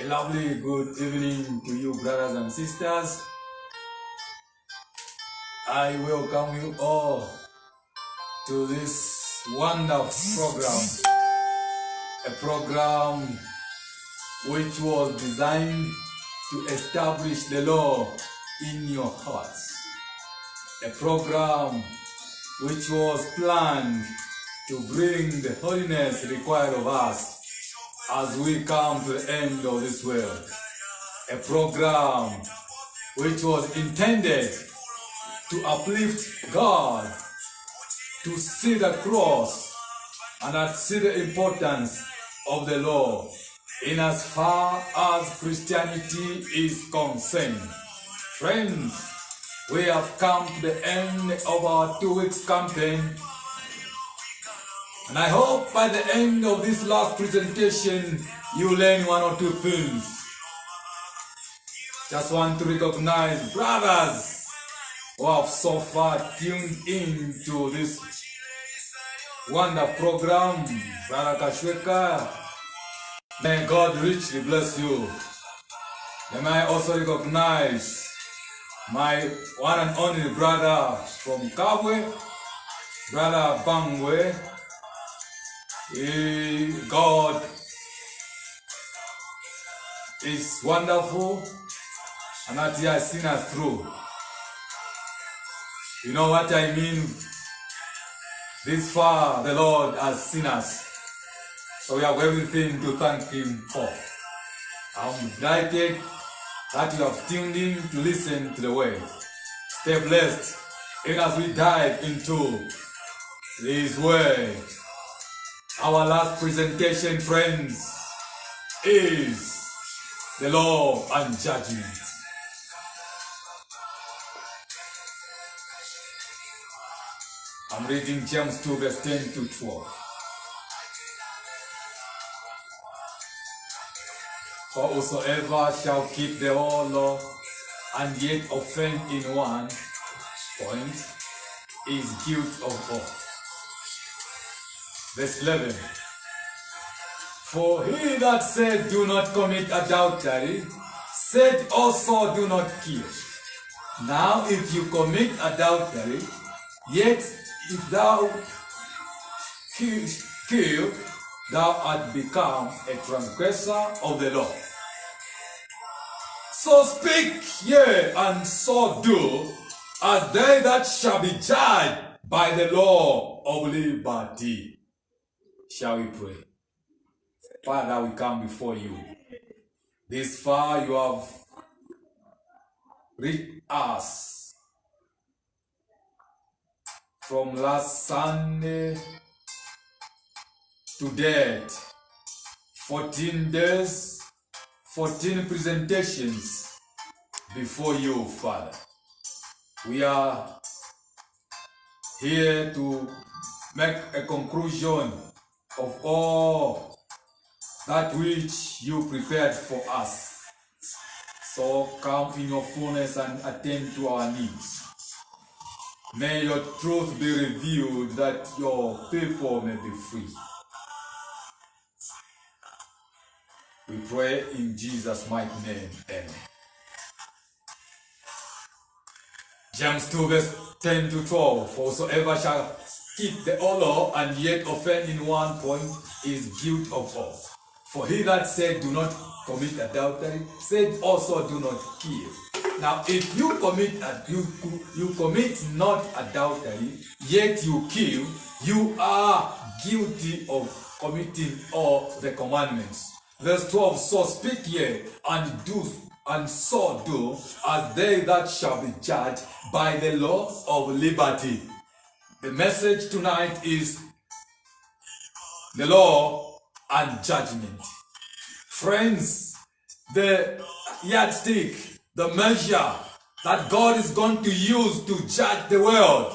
A lovely good evening to you, brothers and sisters. I welcome you all to this wonderful program, a program which was designed to establish the law in your hearts, a program which was planned to bring the holiness required of us as we come to the end of this world, a program which was intended to uplift God, to see the cross and to see the importance of the law in as far as Christianity is concerned. Friends, we have come to the end of our 2 weeks campaign, and I hope by the end of this last presentation, you learn 1 or 2 things. Just want to recognize brothers who have so far tuned in to this wonderful program. Brother Kashweka, may God richly bless you. May I also recognize my one and only brother from Kabwe, Brother Bangwe. God is wonderful and that He has seen us through. You know what I mean? This far the Lord has seen us. So we have everything to thank Him for. I'm delighted that you have tuned in to listen to the word. Stay blessed even as we dive into His word. Our last presentation, friends, is the law and judgment. I'm reading James 2 verse 10 to 12. For whosoever shall keep the whole law and yet offend in one point is guilty of all. Verse 11. For he that said, do not commit adultery, said also, do not kill. Now if you commit adultery, yet if thou kill, thou art become a transgressor of the law. So speak ye, and so do, as they that shall be judged by the law of liberty. Shall we pray? Father, we come before you. This far you have reached us from last Sunday to date. 14 days, 14 presentations before you, Father. We are here to make a conclusion of all that which you prepared for us. So come in your fullness and attend to our needs. May your truth be revealed that your people may be free. We pray in Jesus' mighty name. Amen. James 2 verse 10 to 12. For whosoever shall keep the whole law and yet offend in one point is guilty of all. For he that said, do not commit adultery, said also, do not kill. Now, if you commit not adultery, yet you kill, you are guilty of committing all the commandments. Verse 12, so speak ye, and do, and so do, as they that shall be judged by the law of liberty. The message tonight is the law and judgment. Friends, the yardstick, the measure that God is going to use to judge the world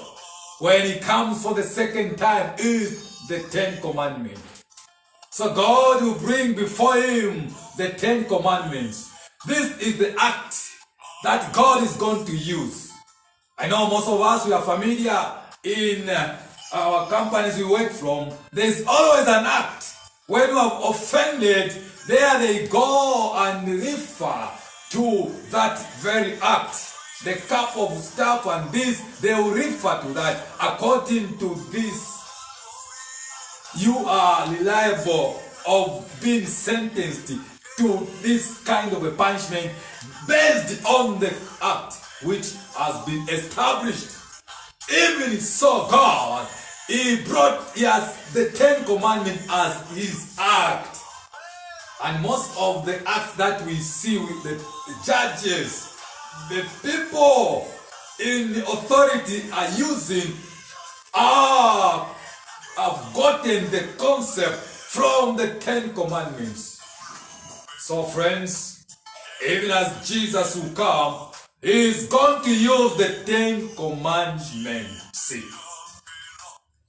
when he comes for the second time is the 10 Commandments. So God will bring before him the 10 Commandments. This is the act that God is going to use. I know most of us, we are familiar in our companies we work from. There's always an act. When you have offended, there they go and refer to that very act. The cup of stuff and this, they will refer to that. According to this, you are reliable of being sentenced to this kind of a punishment based on the act which has been established. Even so, God, he has the 10 Commandments as his act. And most of the acts that we see with the judges, the people in the authority are using, have gotten the concept from the 10 Commandments. So friends, even as Jesus will come, he is going to use the 10 Commandments.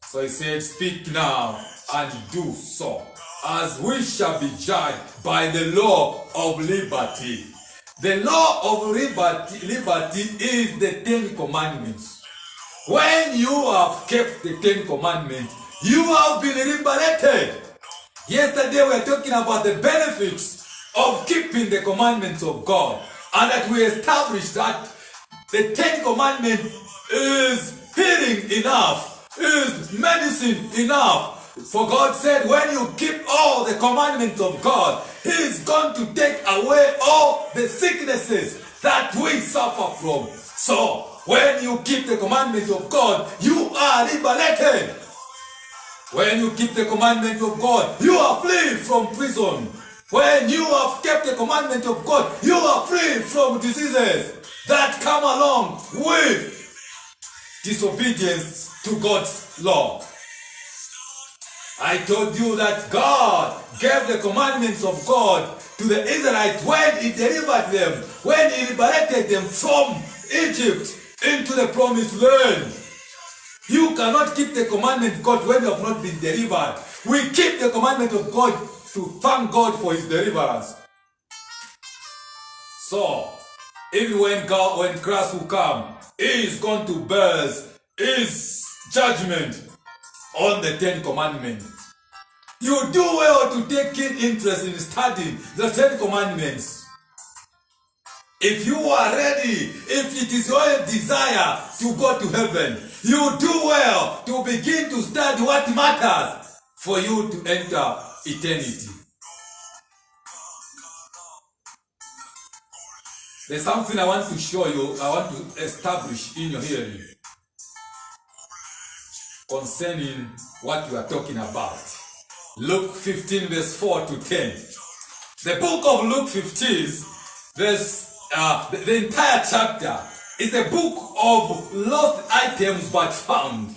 So he said, speak now and do so, as we shall be judged by the law of liberty. The law of liberty is the 10 Commandments. When you have kept the 10 Commandments, you have been liberated. Yesterday we were talking about the benefits of keeping the commandments of God, and that we established that the 10 Commandments is healing enough, is medicine enough. For God said, when you keep all the commandments of God, he is going to take away all the sicknesses that we suffer from. So, when you keep the commandments of God, you are liberated. When you keep the commandment of God, you are free from prison. When you have kept the commandment of God, you are free from diseases that come along with disobedience to God's law. I told you that God gave the commandments of God to the Israelites when he delivered them, when he liberated them from Egypt into the promised land. You cannot keep the commandment of God when you have not been delivered. We keep the commandment of God to thank God for his deliverance. So, even when Christ will come, he is going to bear his judgment on the 10 Commandments. You do well to take keen interest in studying the 10 Commandments. If you are ready, if it is your desire to go to heaven, you do well to begin to study what matters for you to enter eternity. There's something I want to show you, I want to establish in your hearing concerning what we are talking about. Luke 15 verse 4 to 10. The book of Luke 15, the entire chapter is a book of lost items but found.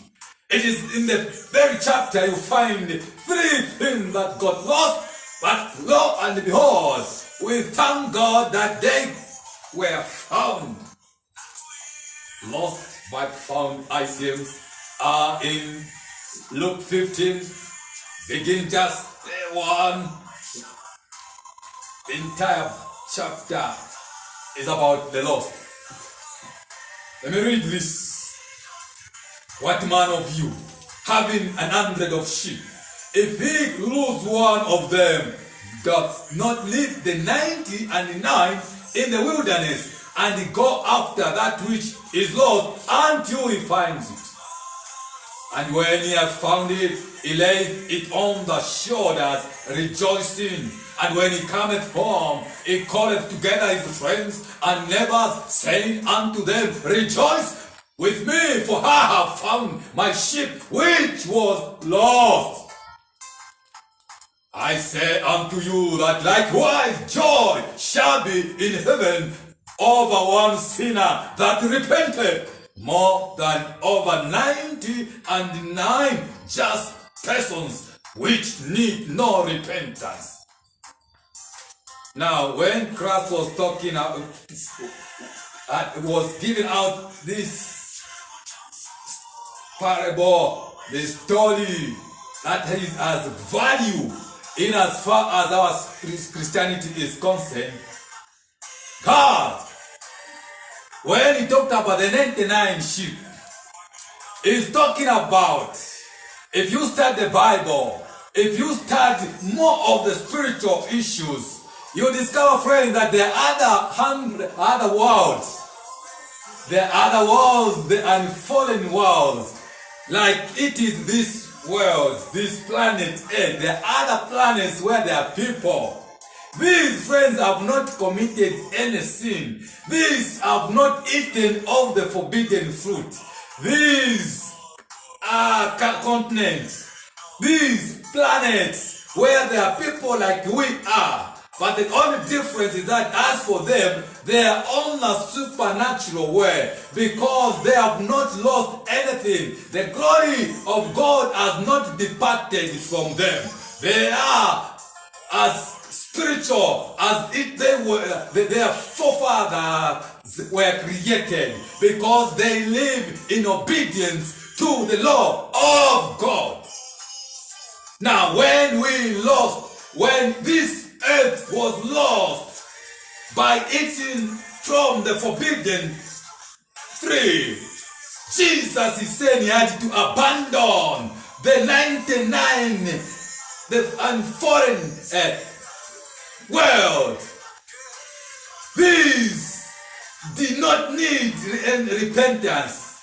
It is in the very chapter you find 3 things that got lost, but lo and behold, we thank God that they were found. Lost but found items are in Luke 15, begin just 1. The entire chapter is about the lost. Let me read this. What man of you, having 100 of sheep, if he lose one of them, doth not leave the 99 in the wilderness, and go after that which is lost until he finds it? And when he hath found it, he layeth it on the shoulders, rejoicing. And when he cometh home, he calleth together his friends and neighbors, saying unto them, Rejoice with me, for I have found my sheep which was lost. I say unto you that likewise joy shall be in heaven over one sinner that repenteth, more than over 99 just persons which need no repentance. Now, when Christ was talking, was giving out this parable, this story that has value in as far as our Christianity is concerned, God, when he talked about the 99 sheep, he's talking about, if you study the Bible, if you study more of the spiritual issues, you discover, friend, that there are other worlds. There are other worlds, the unfallen worlds. Like it is this world, this planet Earth. There are other planets where there are people. These friends have not committed any sin. These have not eaten of the forbidden fruit. These are continents. These planets where there are people like we are. But the only difference is that as for them, they are on a supernatural way because they have not lost anything. The glory of God has not departed from them. They are as spiritual as if they were, their forefathers were created because they live in obedience to the law of God. Now, when this earth was lost by eating from the forbidden tree, Jesus is saying he had to abandon the 99, the unforeign world. These did not need repentance,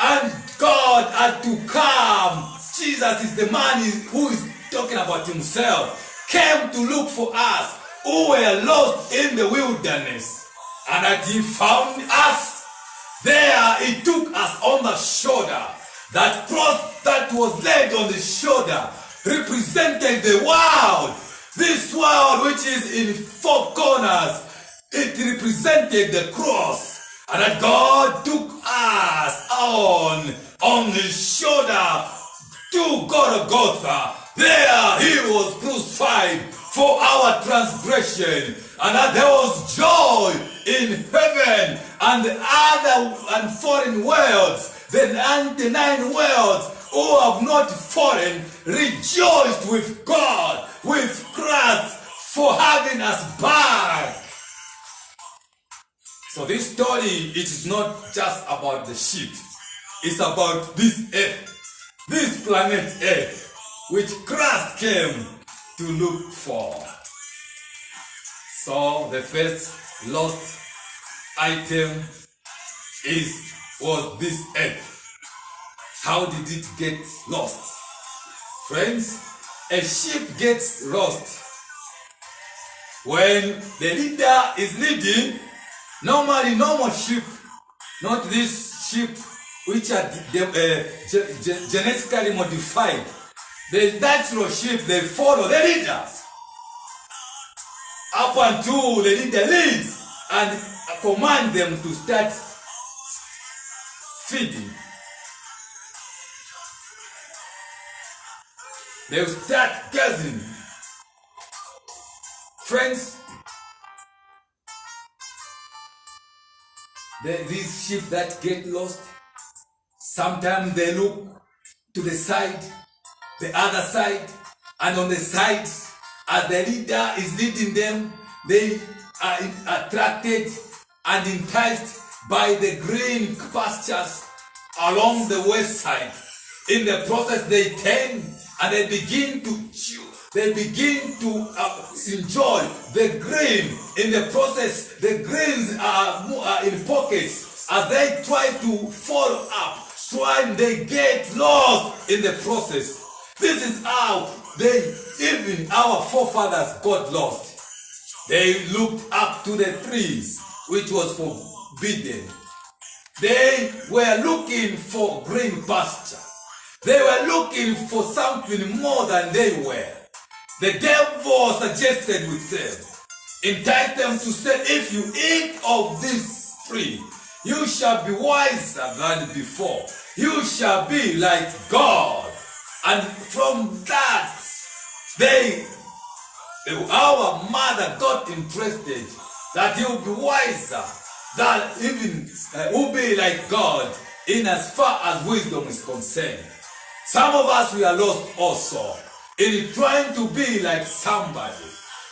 and God had to come. Jesus is the man who is talking about himself, came to look for us who were lost in the wilderness, and that he found us there. He took us on the shoulder. That cross that was laid on the shoulder represented the world. This world which is in 4 corners, it represented the cross, and that God took us on his shoulder to Golgotha. There he was crucified for our transgression, and that there was joy in heaven, and the other and foreign worlds, the 99 worlds who have not fallen, rejoiced with God, with Christ, for having us back. So this story, it is not just about the sheep. It's about this earth, this planet Earth, which Christ came to look for. So the first lost item was this earth. How did it get lost? Friends, a sheep gets lost, when the leader is leading, normally normal sheep, not this sheep which are genetically modified, the natural sheep, they follow the leader up until the leader leads and command them to start feeding. They will start gazing. Friends, these sheep that get lost, sometimes they look to the side, the other side, and on the sides, as the leader is leading them, they are attracted and enticed by the green pastures along the west side. In the process, they turn and they begin to chew. They begin to enjoy the green. In the process, the greens are in pockets as they try to follow up. They get lost in the process. This is how even our forefathers got lost. They looked up to the trees, which was forbidden. They were looking for green pasture. They were looking for something more than they were. The devil suggested with them, enticed them to say, if you eat of this tree, you shall be wiser than before. You shall be like God. And from that, our mother got interested that he will be wiser, that even will be like God in as far as wisdom is concerned. Some of us, we are lost also in trying to be like somebody.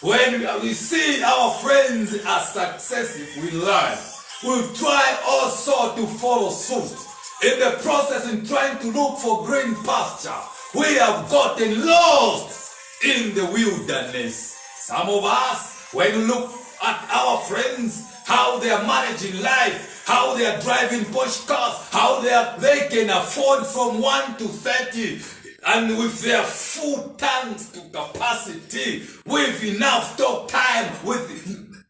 When we see our friends as successful in life, we try also to follow suit. In the process, in trying to look for green pasture, we have gotten lost in the wilderness. Some of us, when we look at our friends, how they are managing life, how they are driving Porsche cars, how they can afford from 1 to 30, and with their full tanks to capacity, with enough talk time, with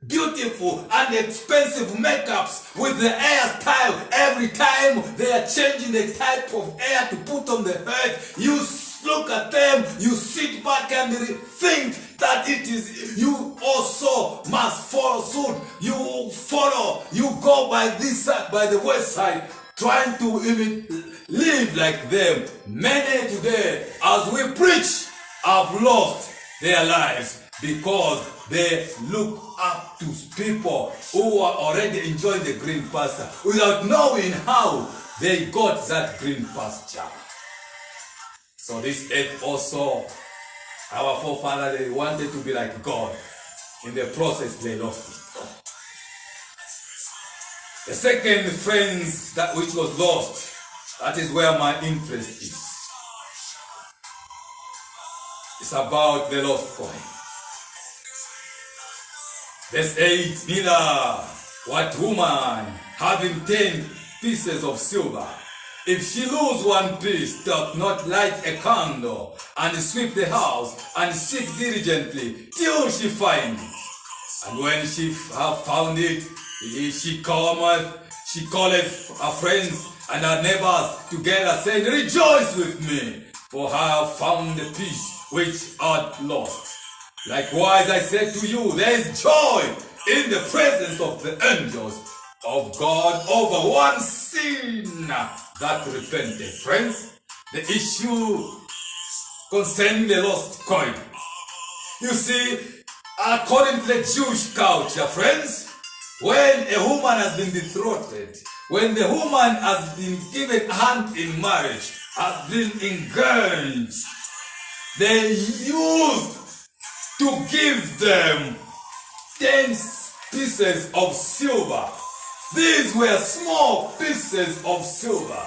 beautiful and expensive makeups, with the hairstyle. Every time they are changing the type of hair to put on the head, you look at them, you sit back and think that it is you also must follow suit. You go by this side, by the west side, trying to even live like them. Many today, as we preach, have lost their lives because they look up to people who are already enjoying the green pasture without knowing how they got that green pasture. So this earth also, our forefathers, they wanted to be like God. In the process, they lost it. The second, friends, that which was lost, that is where my interest is. It's about the lost coin. Verse 8, neither what woman having 10 pieces of silver, if she lose one piece, doth not light a candle, and sweep the house, and seek diligently, till she find it. And when she have found it, she calleth her friends and her neighbors together, saying, rejoice with me, for I have found the piece which I had lost. Likewise I say to you, there is joy in the presence of the angels of God over one sin that repented. Friends, the issue concerning the lost coin. You see, according to the Jewish culture, friends, when a woman has been betrothed, when the woman has been given hand in marriage, has been engaged, they used to give them 10 pieces of silver. These were small pieces of silver.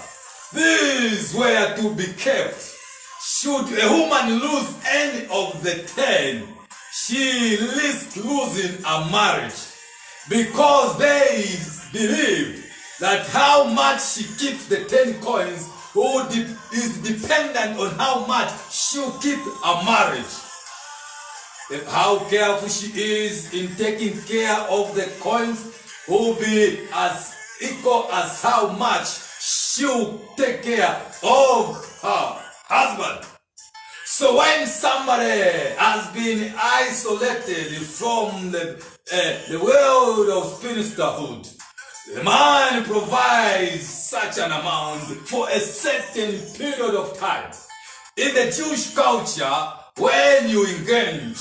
These were to be kept. Should a woman lose any of the 10, she risks losing a marriage, because they believe that how much she keeps the 10 coins who is dependent on how much she'll keep a marriage. How careful she is in taking care of the coins will be as equal as how much she'll take care of her husband. So when somebody has been isolated from the world of spinsterhood, the man provides such an amount for a certain period of time. In the Jewish culture, when you engage,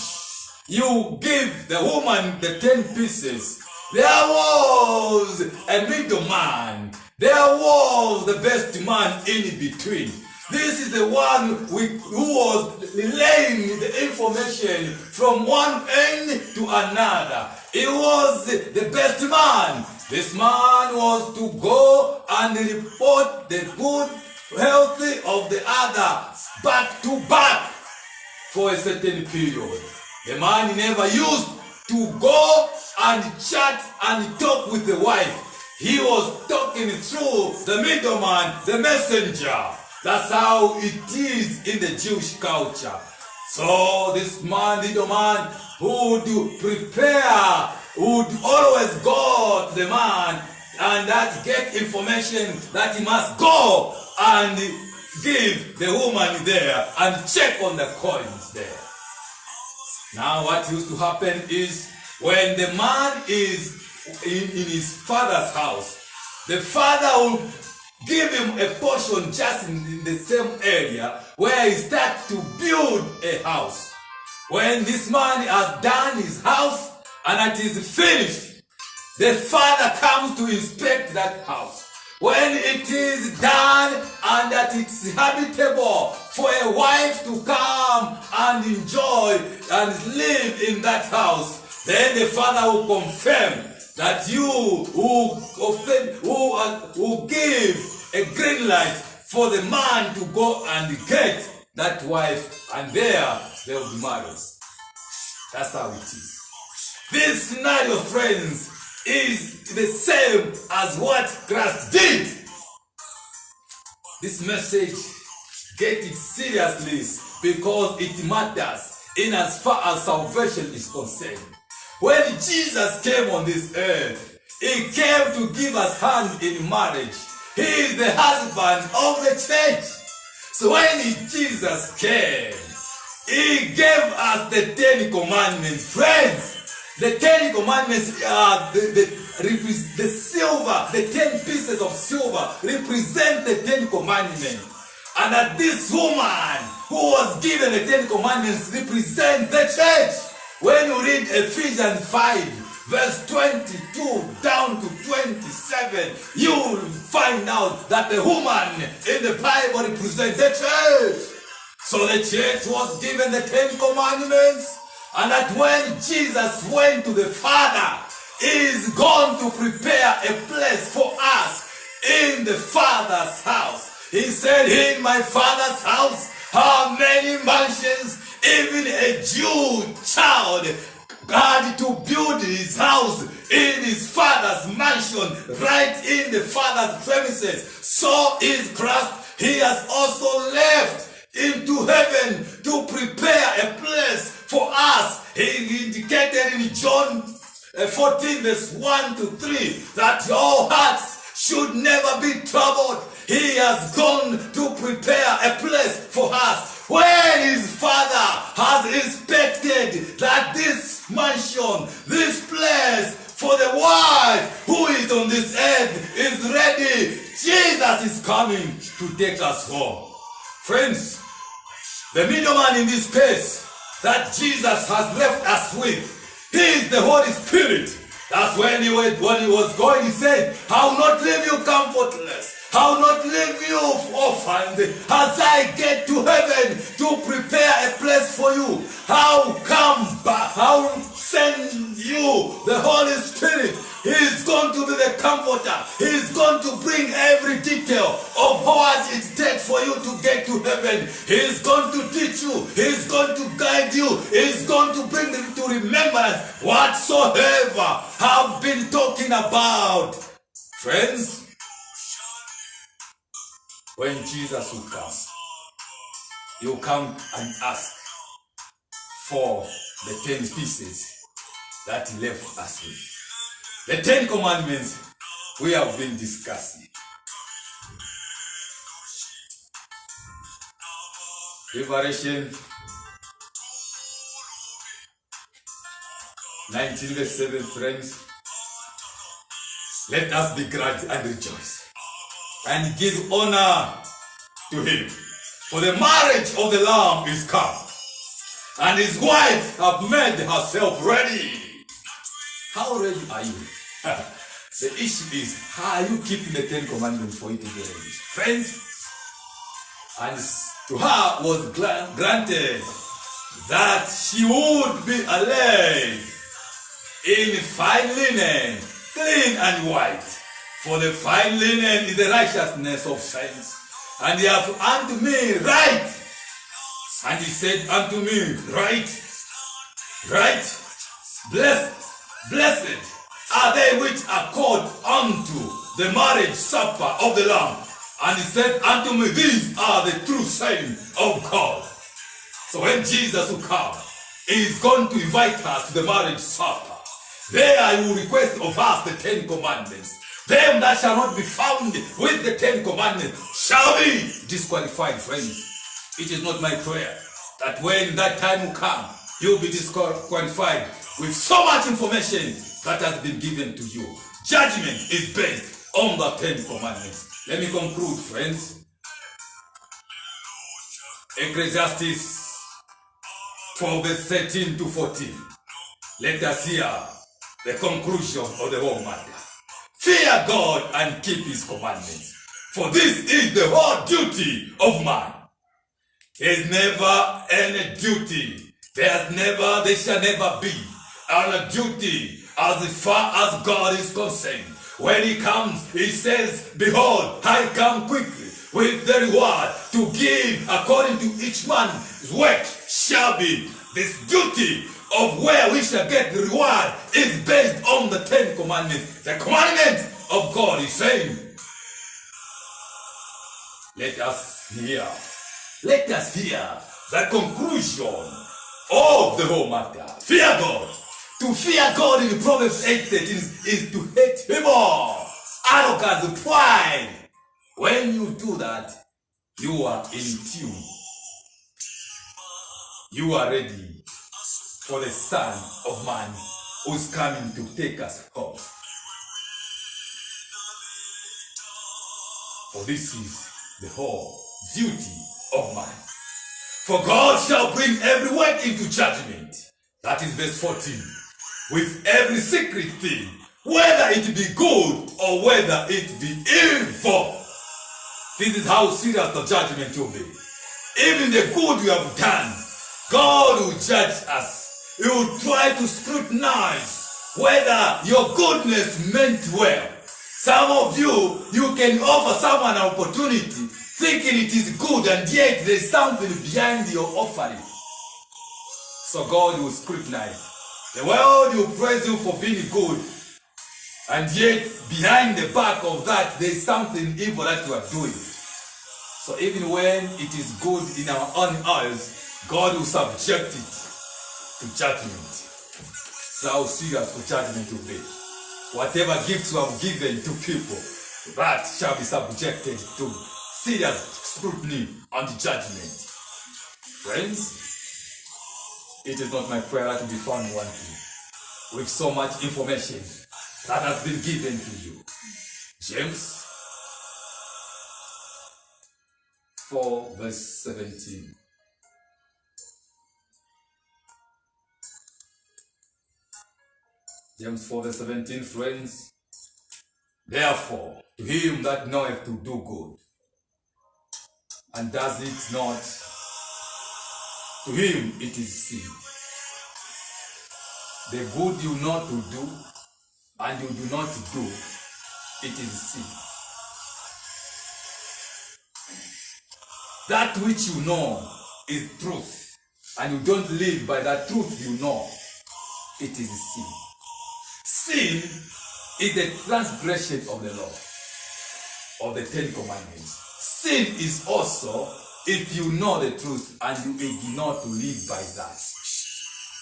you give the woman the 10 pieces. There was a middleman. There was the best man in between. This is the one who was relaying the information from one end to another. He was the best man. This man was to go and report the good health of the other back to back for a certain period. The man never used to go and chat and talk with the wife. He was talking through the middleman, the messenger. That's how it is in the Jewish culture. So this man, middleman, would prepare, would always go to the man and that get information that he must go and give the woman there and check on the coins there. Now what used to happen is when the man is in his father's house, the father will give him a portion just in the same area where he starts to build a house. When this man has done his house and it is finished, the father comes to inspect that house. When it is done and that it's habitable for a wife to come and enjoy and live in that house, then the father will confirm that you who give a green light for the man to go and get that wife, and there they will be married. That's how it is. This scenario, friends, is the same as what Christ did. This message, get it seriously because it matters in as far as salvation is concerned. When Jesus came on this earth, he came to give us hand in marriage. He is the husband of the church. So when Jesus came, he gave us the 10 commandments. Friends, the 10 commandments are the silver, the 10 pieces of silver represent the 10 commandments. And that this woman who was given the 10 commandments represents the church. When you read Ephesians 5, verse 22 down to 27, you will find out that the woman in the Bible represents the church. So the church was given the 10 commandments, and that when Jesus went to the Father, he is going to prepare a place for us in the Father's house. He said, in my Father's house are many mansions. Even a Jew child had to build his house in his father's mansion, right in the father's premises. So is Christ. He has also left into heaven to prepare a place for us. He indicated in John 14 verse 1 to 3 that your hearts should never be troubled. He has gone to prepare a place for us. When his father has inspected that this mansion, this place for the wife who is on this earth is ready, Jesus is coming to take us home. Friends, the middleman in this case that Jesus has left us with, he is the Holy Spirit. That's when he was going, he said, I will not leave you comfortless. I will not leave you orphaned. As I get to heaven to prepare a place for you, I'll come back. I'll send you the Holy Spirit. He's going to be the comforter. He's going to bring every detail of what it takes for you to get to heaven. He's going to teach you. He's going to guide you. He's going to bring to remembrance whatsoever I've been talking about. Friends, when Jesus will come, he will come and ask for the 10 pieces that he left us with. The 10 commandments we have been discussing. Revelation 19 verse 7, friends. Let us be glad and rejoice and give honor to him. For the marriage of the Lamb is come, and his wife have made herself ready. How ready are you? The issue is, how are you keeping the 10 commandments for you to be ready? Friends, and to her was granted that she would be arrayed in fine linen, clean and white. For the fine linen is the righteousness of saints. And he hath unto me right. And he said unto me, right, blessed are they which are called unto the marriage supper of the Lamb. And he said unto me, these are the true sayings of God. So when Jesus will come, he is going to invite us to the marriage supper. There I will request of us the 10 commandments. Them that shall not be found with the 10 commandments shall be disqualified, friends. It is not my prayer that when that time will come, you will be disqualified with so much information that has been given to you. Judgment is based on the 10 commandments. Let me conclude, friends. Ecclesiastes 12 verse 13 to 14. Let us hear the conclusion of the whole matter. Fear God and keep his commandments, for this is the whole duty of man. There is never any duty. There shall never be any duty as far as God is concerned. When he comes, he says, behold, I come quickly with the reward to give according to each man's work shall be. This duty of where we shall get the reward is based on the 10 commandments. The commandment of God is saying, let us hear the conclusion of the whole matter. Fear God. To fear God in Proverbs 8:13 is to hate evil, arrogance, pride. When you do that, you are in tune. You are ready for the Son of Man who is coming to take us home. For this is the whole duty of man. For God shall bring every work into judgment. That is verse 14. With every secret thing, whether it be good or whether it be evil. This is how serious the judgment will be. Even the good you have done, God will judge us. He will try to scrutinize whether your goodness meant well. Some of you can offer someone an opportunity thinking it is good, and yet there is something behind your offering. So God will scrutinize. The world will praise you for being good, and yet behind the back of that there is something evil that you are doing. So even when it is good in our own eyes, God will subject it to judgment. So how serious the judgment will be. Whatever gifts you have given to people, that shall be subjected to serious scrutiny and judgment. Friends, it is not my prayer that to be found wanting with so much information that has been given to you. James 4 verse 17. James 4 verse 17, friends. Therefore, to him that knoweth to do good, and does it not, to him it is sin. The good you know to do, and you do not do, it is sin. That which you know is truth, and you don't live by that truth you know, it is sin. Sin is the transgression of the law, of the 10 commandments. Sin is also if you know the truth and you ignore to live by that.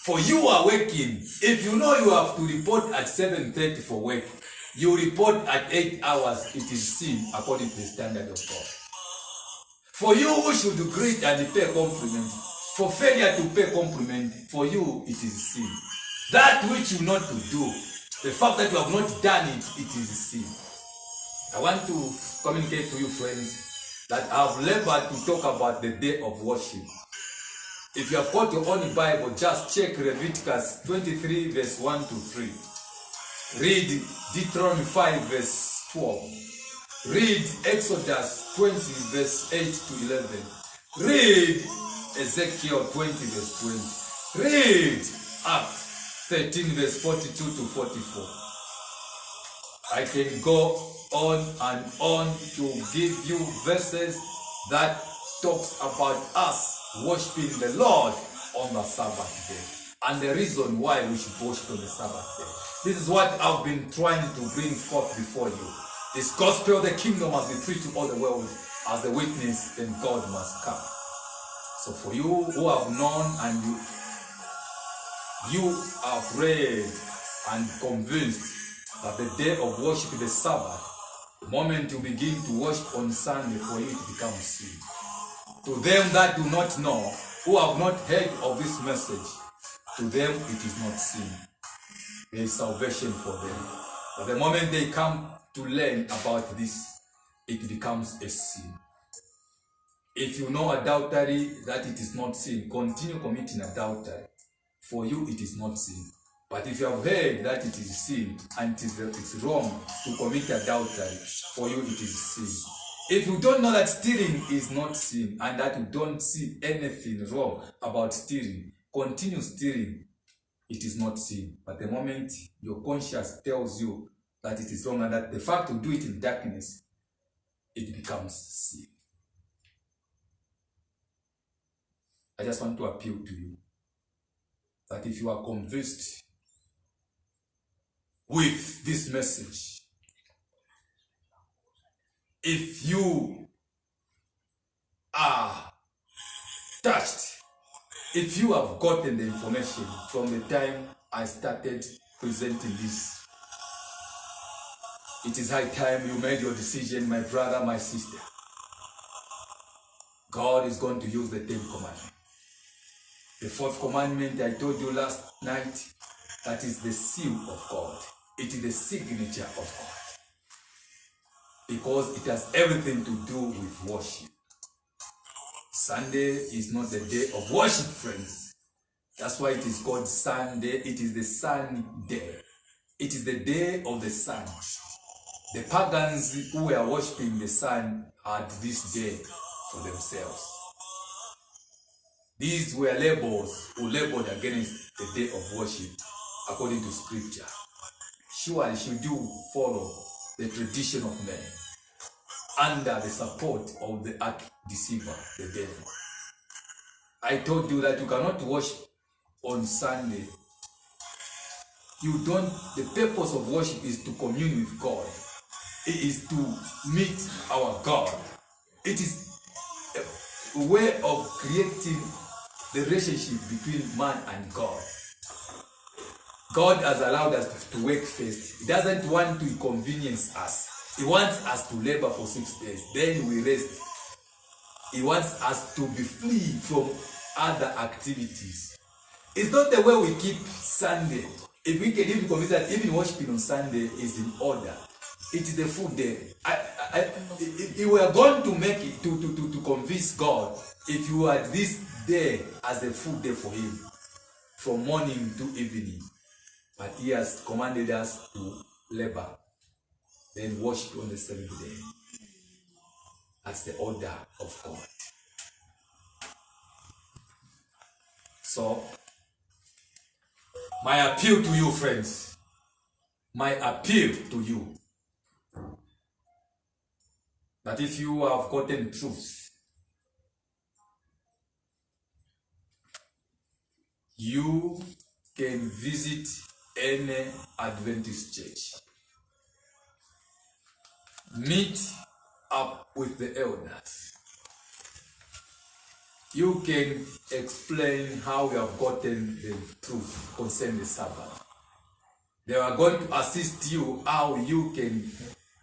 For you are working, if you know you have to report at 7:30 for work, you report at 8 hours, it is sin according to the standard of God. For you who should greet and pay compliment, for failure to pay compliment, for you it is sin. That which you not to do, the fact that you have not done it, it is sin. I want to communicate to you, friends, that I have labored to talk about the day of worship. If you have got your own Bible, just check Leviticus 23 verse 1 to 3. Read Deuteronomy 5 verse 12. Read Exodus 20 verse 8 to 11. Read Ezekiel 20 verse 20. Read Acts 13 verse 42 to 44. I can go on and on to give you verses that talks about us worshiping the Lord on the Sabbath day and the reason why we should worship on the Sabbath day. This is what I've been trying to bring forth before you. This gospel of the kingdom must be preached to all the world as a witness, then God must come. So for you who have known and you have read and convinced that the day of worship is the Sabbath, the moment you begin to worship on Sunday, for you to become sin. To them that do not know, who have not heard of this message, to them it is not sin. There is salvation for them. But the moment they come to learn about this, it becomes a sin. If you know adultery, that it is not sin, continue committing adultery. For you it is not sin. But if you have heard that it is sin and it's wrong to commit adultery, for you it is sin. If you don't know that stealing is not sin and that you don't see anything wrong about stealing, continue stealing. It is not sin. But the moment your conscience tells you that it is wrong and that the fact to do it in darkness, it becomes sin. I just want to appeal to you that if you are convinced with this message, if you are touched, if you have gotten the information from the time I started presenting this, it is high time you made your decision, my brother, my sister. God is going to use the 10th commandment. The 4th commandment I told you last night, that is the seal of God. It is the signature of God. Because it has everything to do with worship. Sunday is not the day of worship, friends. That's why it is called Sunday. It is the sun day. It is the day of the sun. The pagans who were worshiping the sun had this day for themselves. These were labels who labeled against the day of worship according to scripture. Surely should you follow the tradition of men under the support of the deceiver, the devil. I told you that you cannot worship on Sunday. The purpose of worship is to commune with God. It is to meet our God. It is a way of creating the relationship between man and God. God has allowed us to work first. He doesn't want to inconvenience us. He wants us to labor for 6 days. Then we rest. He wants us to be free from other activities. It's not the way we keep Sunday. If we can even convince that even worshiping on Sunday is in order, it is the full day. If we are going to make it to convince God, if you had this day as a full day for Him, from morning to evening, but He has commanded us to labor, then worship on the 7th day. That's the order of God. So, my appeal to you, friends, my appeal to you, that if you have gotten truth, you can visit any Adventist church. Meet up with the elders. You can explain how you have gotten the truth concerning the Sabbath. They are going to assist you how you can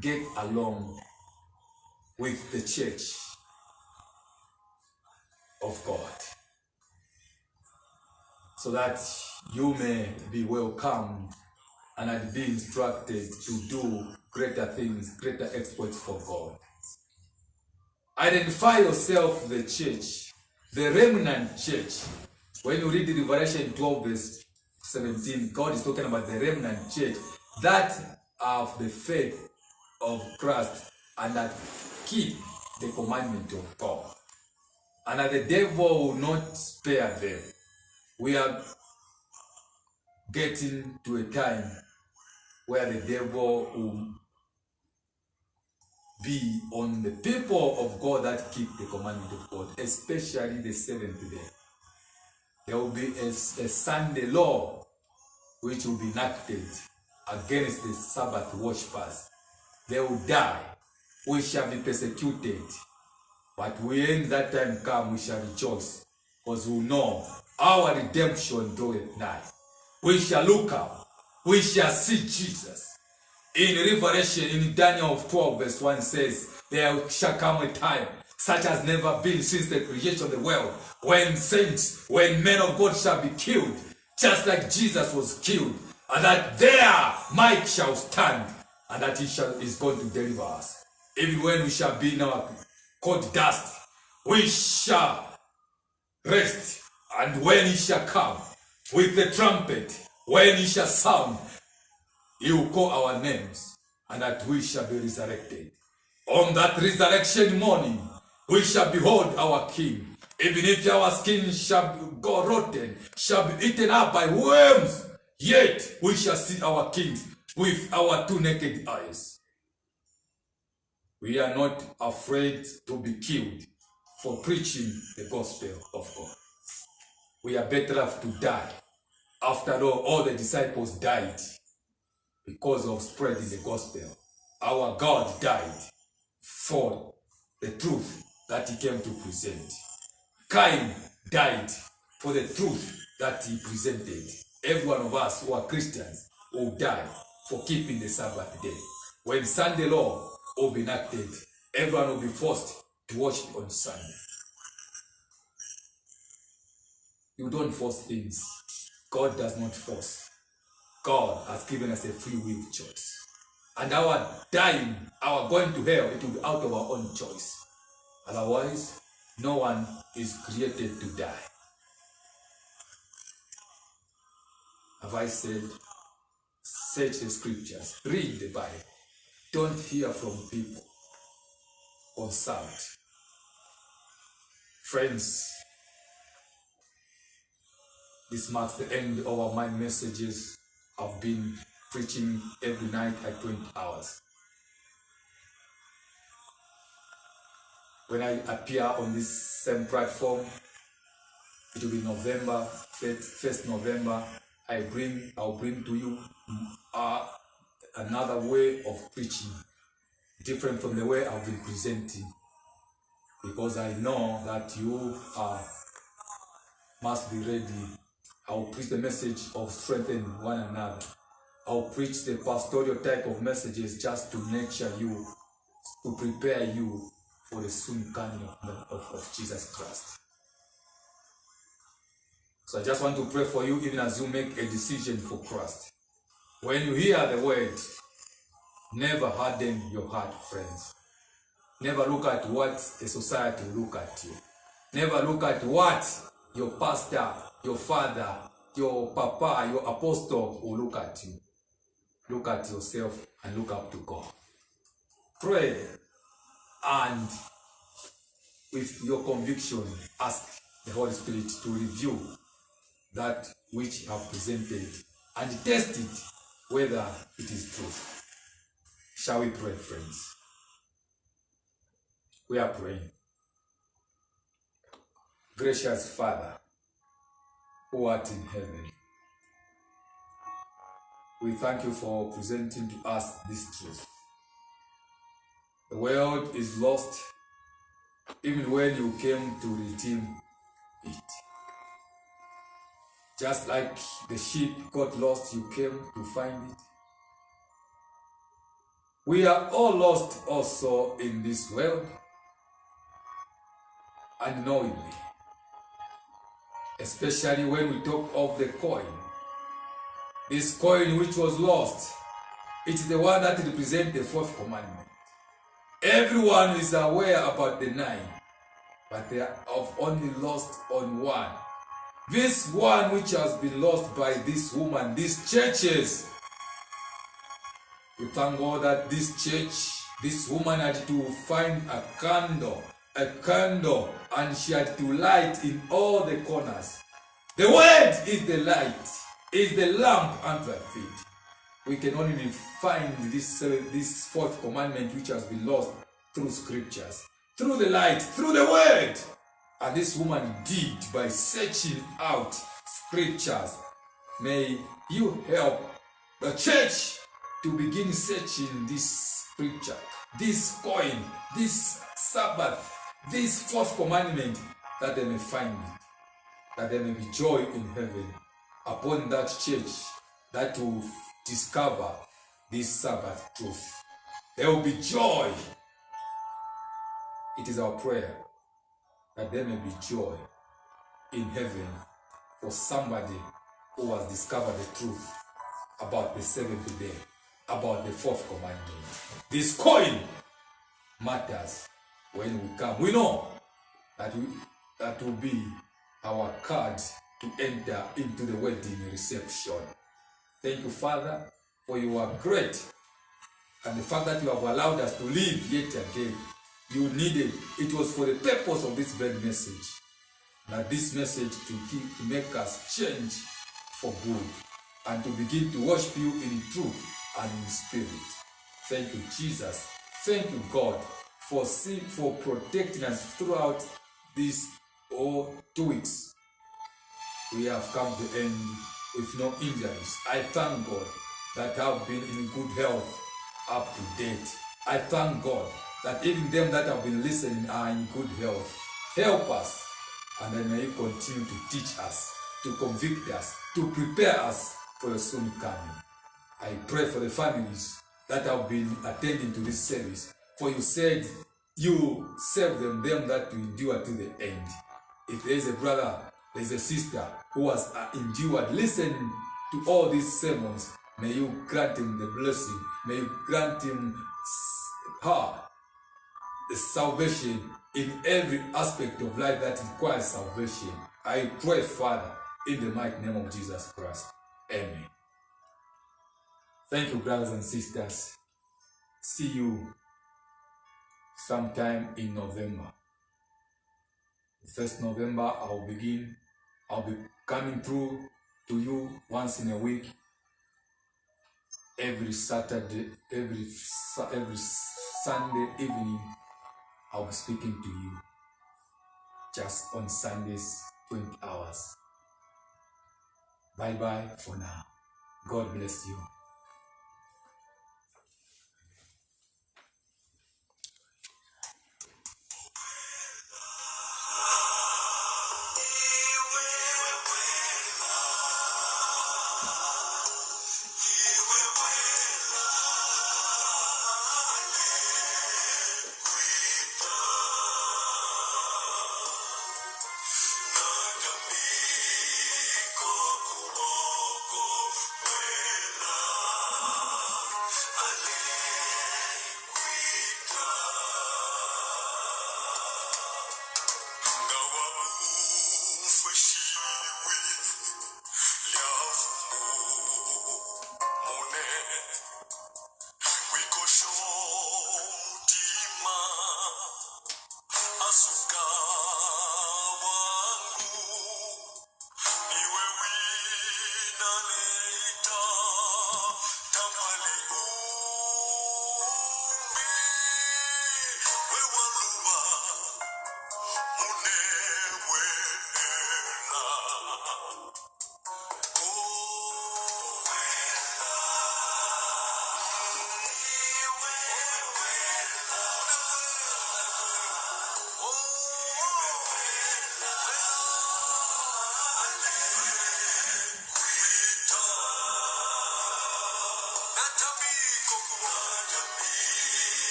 get along with the church of God, so that you may be welcomed and be instructed to do greater things, greater exploits for God. Identify yourself the church, the remnant church. When you read the Revelation 12 verse 17, God is talking about the remnant church that have the faith of Christ and that keep the commandment of God. And that the devil will not spare them. We are getting to a time where the devil will be on the people of God that keep the commandment of God, especially the seventh day. There will be a Sunday law which will be enacted against the Sabbath worshippers. They will die. We shall be persecuted. But when that time comes, we shall rejoice, because we know our redemption draweth nigh. We shall look up. We shall see Jesus. In Revelation, in Daniel 12 verse 1 says, there shall come a time such as never been since the creation of the world, when saints, when men of God shall be killed, just like Jesus was killed, and that their might shall stand, and that he is going to deliver us. Even when we shall be in our cold dust, we shall rest, and when he shall come with the trumpet, when he shall sound, he will call our names, and that we shall be resurrected. On that resurrection morning, we shall behold our King. Even if our skin shall go rotten, shall be eaten up by worms, yet we shall see our King with our two naked eyes. We are not afraid to be killed for preaching the gospel of God. We are better off to die. After all the disciples died because of spreading the gospel. Our God died for the truth that he came to present. Cain died for the truth that he presented. Every one of us who are Christians will die for keeping the Sabbath day. When Sunday law will be enacted, everyone will be forced to worship on Sunday. You don't force things. God does not force. God has given us a free will choice. And our dying, our going to hell, it will be out of our own choice. Otherwise, no one is created to die. Have I said, search the scriptures, read the Bible. Don't hear from people. Consult. Friends, this marks the end of my messages. I've been preaching every night at 20 hours. When I appear on this same platform, it will be November, 1st November, I'll bring to you another way of preaching, different from the way I've been presenting, because I know that you must be ready. I'll preach the message of strengthening one another. I'll preach the pastoral type of messages just to nurture you, to prepare you for the soon coming of Jesus Christ. So I just want to pray for you even as you make a decision for Christ. When you hear the word, never harden your heart, friends. Never look at what the society will look at you. Never look at what your pastor, your father, your papa, your apostle will look at you. Look at yourself and look up to God. Pray, and with your conviction, ask the Holy Spirit to review that which you have presented and test it whether it is true. Shall we pray, friends? We are praying. Gracious Father, who art in heaven, we thank you for presenting to us this truth. The world is lost even when you came to redeem it. Just like the sheep got lost, you came to find it. We are all lost also in this world, unknowingly. Especially when we talk of the coin. This coin which was lost, it is the one that represents the fourth commandment. Everyone is aware about the 9, but they have only lost on one. This one which has been lost by this woman, these churches. We thank God that this church, this woman had to find a candle, and she had to light in all the corners. The word is the light, is the lamp unto our feet. We can only find this fourth commandment which has been lost through scriptures, through the light, through the word. And this woman did by searching out scriptures. May you help the church to begin searching this scripture, this coin, this Sabbath, this fourth commandment, that they may find it, that there may be joy in heaven upon that church that will discover this Sabbath truth. There will be joy. It is our prayer that there may be joy in heaven for somebody who has discovered the truth about the seventh day, about the fourth commandment. This coin matters when we come. We know that will be our card to enter into the wedding reception. Thank you, Father, for you are great. And the fact that you have allowed us to live yet again, you needed, it was for the purpose of this very message. That this message to make us change for good and to begin to worship you in truth and in spirit. Thank you, Jesus. Thank you, God, for protecting us throughout these 2 weeks. We have come to the end with no injuries. I thank God that I have been in good health up to date. I thank God that even them that have been listening are in good health. Help us, and then may you continue to teach us, to convict us, to prepare us for your soon coming. I pray for the families that have been attending to this service, for you said you save them that will endure to the end. If there is a brother, there is a sister who has endured, listening to all these sermons, may you grant him the blessing, may you grant him the salvation in every aspect of life that requires salvation. I pray, Father, in the mighty name of Jesus Christ. Amen. Thank you, brothers and sisters. See you sometime in November. 1st November, I'll be coming through to you once in a week. Every Saturday, every Sunday evening, I'll be speaking to you. Just on Sundays, 20 hours. Bye-bye for now. God bless you.